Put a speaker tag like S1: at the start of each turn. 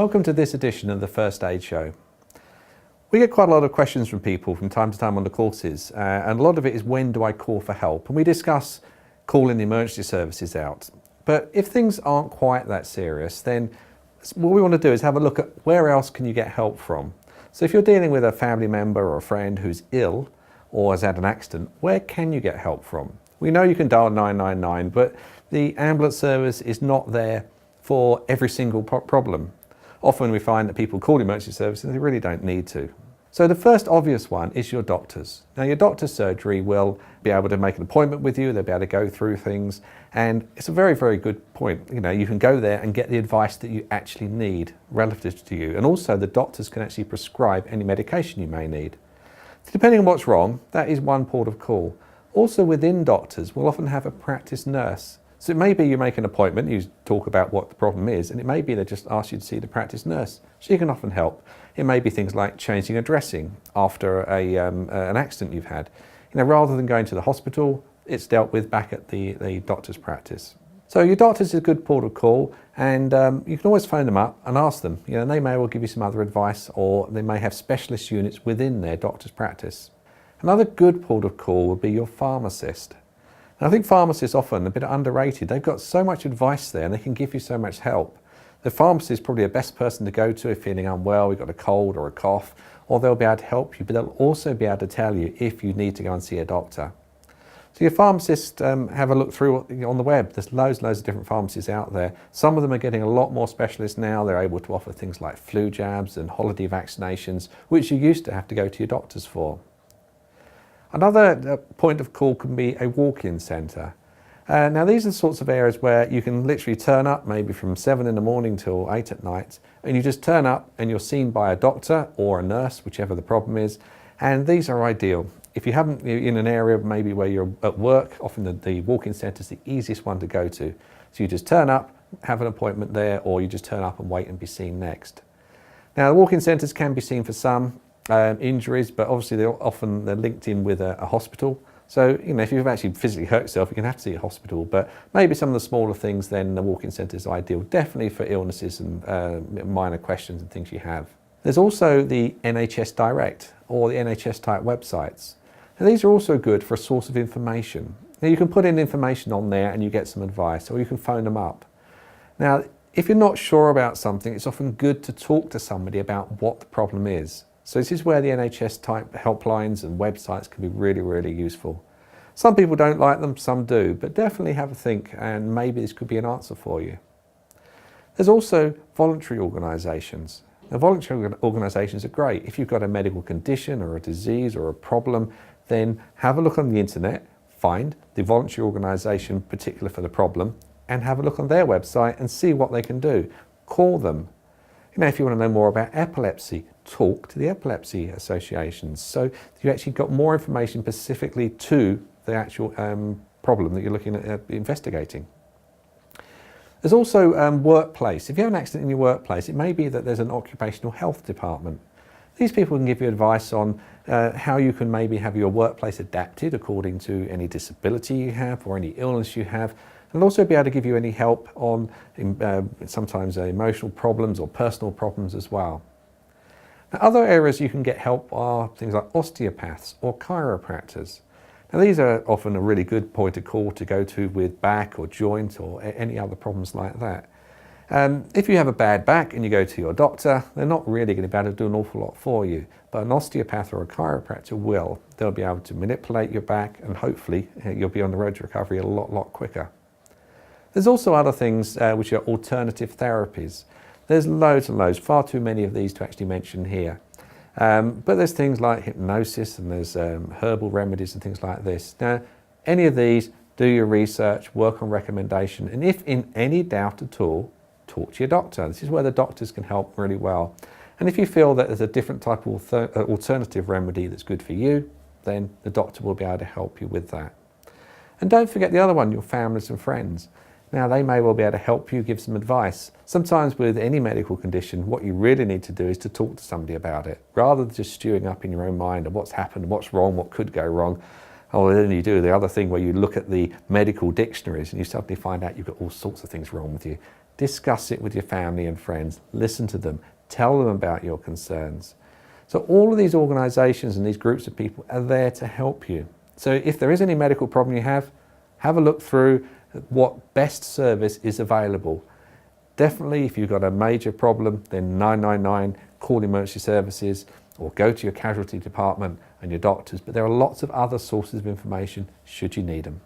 S1: welcome to this edition of the First Aid Show. We get quite a lot of questions from people from time to time on the courses, and a lot of it is when do I call for help? And we discuss calling the emergency services out. But if things aren't quite that serious, then what we want to do is have a look at where else can you get help from. So if you're dealing with a family member or a friend who's ill or has had an accident, where can you get help from? We know you can dial 999, but the ambulance service is not there for every single problem. Often we find that people call the emergency service and they really don't need to. So the first obvious one is your doctors. Now your doctor's surgery will be able to make an appointment with you, they'll be able to go through things, and it's a very, very good point. You know, you can go there and get the advice that you actually need relative to you, and also the doctors can actually prescribe any medication you may need. Depending on what's wrong, that is one port of call. Also within doctors, we'll often have a practice nurse. So it may be you make an appointment, you talk about what the problem is, and it may be they just ask you to see the practice nurse. She can often help. It may be things like changing a dressing after an accident you've had. You know, rather than going to the hospital, it's dealt with back at the doctor's practice. So your doctor's is a good port of call, and you can always phone them up and ask them. You know, they may well give you some other advice, or they may have specialist units within their doctor's practice. Another good port of call would be your pharmacist. And I think pharmacists often a bit underrated. They've got so much advice there and they can give you so much help. The pharmacist is probably the best person to go to if you're feeling unwell, you've got a cold or a cough, or they'll be able to help you, but they'll also be able to tell you if you need to go and see a doctor. So your pharmacist, have a look through on the web. There's loads of different pharmacies out there. Some of them are getting a lot more specialist now. They're able to offer things like flu jabs and holiday vaccinations, which you used to have to go to your doctors for. Another point of call can be a walk-in centre. Now these are the sorts of areas where you can literally turn up maybe from 7 in the morning till 8 at night, and you just turn up and you're seen by a doctor or a nurse, whichever the problem is, and these are ideal. If you haven't, in an area maybe where you're at work, often the walk-in centre is the easiest one to go to. So you just turn up, have an appointment there, or you just turn up and wait and be seen next. Now the walk-in centres can be seen for some injuries, but obviously they're linked in with a hospital. So, you know, if you've actually physically hurt yourself, you can have to see a hospital, but maybe some of the smaller things, then the walk-in centre is ideal, definitely for illnesses and minor questions and things you have. There's also the NHS Direct or the NHS type websites. Now, these are also good for a source of information. Now, you can put in information on there and you get some advice, or you can phone them up. Now, if you're not sure about something, it's often good to talk to somebody about what the problem is. So this is where the NHS type helplines and websites can be really, really useful. Some people don't like them, some do, but definitely have a think and maybe this could be an answer for you. There's also voluntary organisations. Now voluntary organisations are great. If you've got a medical condition or a disease or a problem, then have a look on the internet, find the voluntary organisation particular for the problem, and have a look on their website and see what they can do. Call them. You know, if you want to know more about epilepsy, talk to the epilepsy associations. So you actually got more information specifically to the actual problem that you're looking at investigating. There's also workplace. If you have an accident in your workplace, it may be that there's an occupational health department. These people can give you advice on how you can maybe have your workplace adapted according to any disability you have or any illness you have. And also be able to give you any help on sometimes emotional problems or personal problems as well. Now, other areas you can get help are things like osteopaths or chiropractors. Now these are often a really good point of call to go to with back or joint or any other problems like that. If you have a bad back and you go to your doctor, they're not really going to be able to do an awful lot for you, but an osteopath or a chiropractor will. They'll be able to manipulate your back and hopefully you'll be on the road to recovery a lot quicker. There's also other things which are alternative therapies. There's loads and loads, far too many of these to actually mention here. But there's things like hypnosis and there's herbal remedies and things like this. Now, any of these, do your research, work on recommendation, and if in any doubt at all, talk to your doctor. This is where the doctors can help really well. And if you feel that there's a different type of alternative remedy that's good for you, then the doctor will be able to help you with that. And don't forget the other one, your families and friends. Now they may well be able to help you, give some advice. Sometimes with any medical condition, what you really need to do is to talk to somebody about it, rather than just stewing up in your own mind of what's happened, what's wrong, what could go wrong. Or then you do the other thing where you look at the medical dictionaries and you suddenly find out you've got all sorts of things wrong with you. discuss it with your family and friends, listen to them, tell them about your concerns. So all of these organisations and these groups of people are there to help you. So if there is any medical problem you have a look through what best service is available. Definitely if you've got a major problem, then 999, call emergency services or go to your casualty department and your doctors, but there are lots of other sources of information should you need them.